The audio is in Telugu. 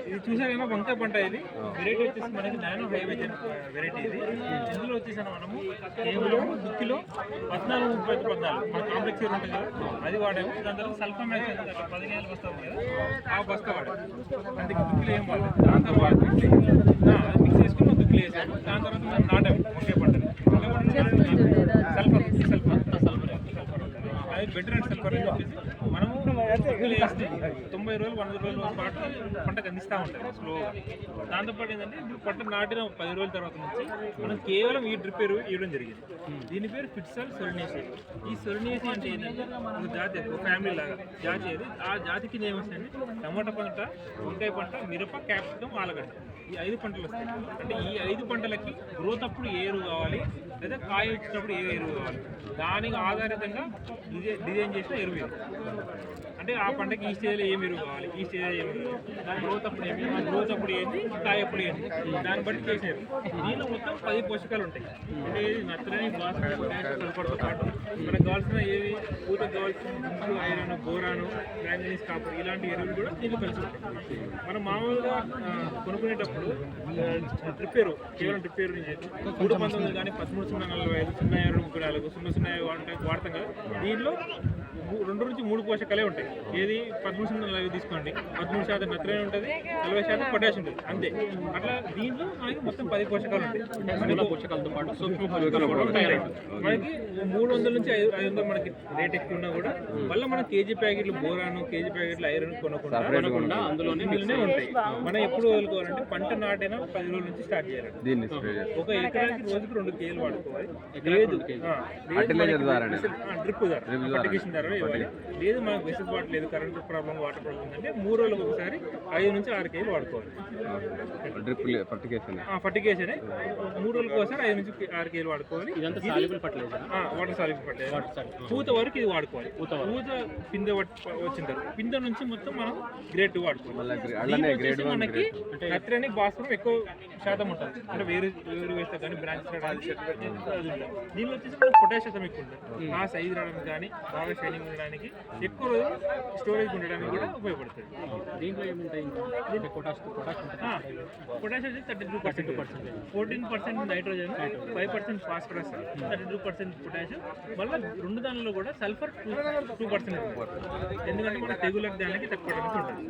ఇది చూసారైనా వంకాయ పంట. ఇది వెరైటీ వచ్చేసి మనకి నానో హైవే వెరైటీ. ఇది ఇందులో వచ్చేసాను మనము కేవలం దుక్కిలో 14-30-14 మన కాంప్లెక్స్ ఉంటుంది కదా అది వాడాము. దాని తర్వాత సల్ఫా మ్యాక్స్ 15 బస్తా ఉంది కదా ఆ బస్తా వాడాము. అందుకే దుక్కిలో ఏం వాడలేదు. దాని తర్వాత అది మిక్స్ చేసుకుని దుక్కిలో వేసాము. దాని తర్వాత మనం నాటాము వంకాయ పంటని. అది బెటర్ అండ్ సల్ఫర్ అని చెప్పేసి మనము 90 రోజులు 100 రోజుల పాటు పంటకు అందిస్తూ ఉంటాయి స్లోగా. దాంతోపాటు ఏంటంటే ఇప్పుడు పంట నాటిన 10 రోజుల తర్వాత నుంచి మనం కేవలం ఈ డ్రిప్ ఎరువు ఇవ్వడం జరిగింది. దీని పేరు ఫిట్సాల్ సొలినేసి. ఈ సొలినేసి అంటే ఏంటంటే ఒక జాతి, ఒక ఫ్యామిలీ లాగా జాతి. అది ఆ జాతికి ఏమొస్తాయండి టమాటా పంట, వంకాయ పంట, మిరప, క్యాప్సికమ్, ఆలుగడ్డ ఈ 5 పంటలు వస్తాయి. అంటే ఈ 5 పంటలకి గ్రోత్ అప్పుడు ఏ ఎరువు కావాలి లేదా కాయ వచ్చినప్పుడు ఏ ఎరువు కావాలి దానికి ఆధారితంగా డిజైన్ చేసిన ఎరువు ఇది. అంటే ఆ పంటకి ఈ స్టేజ్లో ఏం ఎరువు కావాలి, ఈ స్టేజ్లో ఏం ఎరువు, దాని గ్రోత్ అప్పుడు ఏంటి, గ్రోత్ అప్పుడు ఏంటి, కాయ అప్పుడు ఏంటి, దాన్ని బట్టి చేసేది. దీనిలో మొత్తం 10 పోషకాలు ఉంటాయి. అంటే నత్రని, భాస్వరం, పొటాష్, సల్ఫర్తో పాటు మనకు కావాల్సిన ఏవి పూతకు కావాల్సిన గుంపులు, ఐరన్, బోరాను, మ్యాంగనీస్, కాపర్ ఇలాంటి ఎరువులు కూడా దీనిలో కలిసి ఉంటాయి. మనం మామూలుగా కొనుక్కునేటప్పుడు డ్రిప్ ఎరువు కేవలం డ్రిప్ ఎరువు 319 కానీ 13-045, 02-34, 00 వాడతాం కదా. దీనిలో 2 నుంచి 3 పోషకాలే ఉంటాయి. ఏది 13-045 తీసుకోండి, 13% నత్రజని ఉంటుంది, 40% పొటాష్ ఉంటుంది అంతే. అట్లా దీంట్లో మనకి మొత్తం 10 పోషకాలు ఉంటాయి. పోషకాలతో పాటు మనకి 300 నుంచి 500 మనకి రేట్ ఎక్కువ ఉన్నా కూడా మళ్ళీ మనం కేజీ ప్యాకెట్లు బోరాను, కేజీ ప్యాకెట్లు ఐరన్ కొనకుండా అందులోనే మిల్లునే ఉంటాయి. మనం ఎప్పుడు వదులుకోవాలంటే పంట నాటిన 10 రోజుల నుంచి స్టార్ట్ చేయాలి. ఒక ఎకరానికి రోజుకి 2 కేజీలు వాడుకోవాలి. లేదు డ్రిప్ ద్వారా ఇవ్వాలి. లేదు మనకు వెసులుబాటు లేదు, కరెంట్ ప్రాబ్లం, వాటర్ ప్రాబ్లం అంటే 3 రోజులకు ఒకసారి 5 నుంచి 6 కేజీలు వాడుకోవాలి. ఫర్టిగేషన్ 3 రోజులకు ఒకసారి 5 నుంచి 6 కేజీలు వాడుకోవాలి. Water soluble fertilizer. పూత వరకు ఇది వాడుకోవాలి. పూత పిందె వచ్చిన తర్వాత పిందె నుంచి మొత్తం మనం గ్రేడ్ 2 వాడుకోవాలి. మనకి నత్రజని, భాస్వరం ఎక్కువ శాతం ఉంటుంది. అంటే వేరు వేస్తే కానీ బ్రాంచ్ దీనిలో వచ్చేసి మనకు పొటాష్ శాతం ఎక్కువ ఉంటుంది. ఆ సైజ్ రావడానికి కానీ బాగా షైనింగ్ ఉండడానికి, ఎక్కువ రోజు స్టోరేజ్ ఉండడానికి కూడా ఉపయోగపడుతుంది. దీంట్లో ఏముంటాయి? పొటాష్ వచ్చి 32%, 14% నైట్రోజన్, 5% ఫాస్ఫరస్, 32% పొటాష్. మళ్ళీ 2 దానిలో కూడా సల్ఫర్ 2% ఎందుకంటే మన తెగులకు దానికి తక్కువ ఉంటుంది.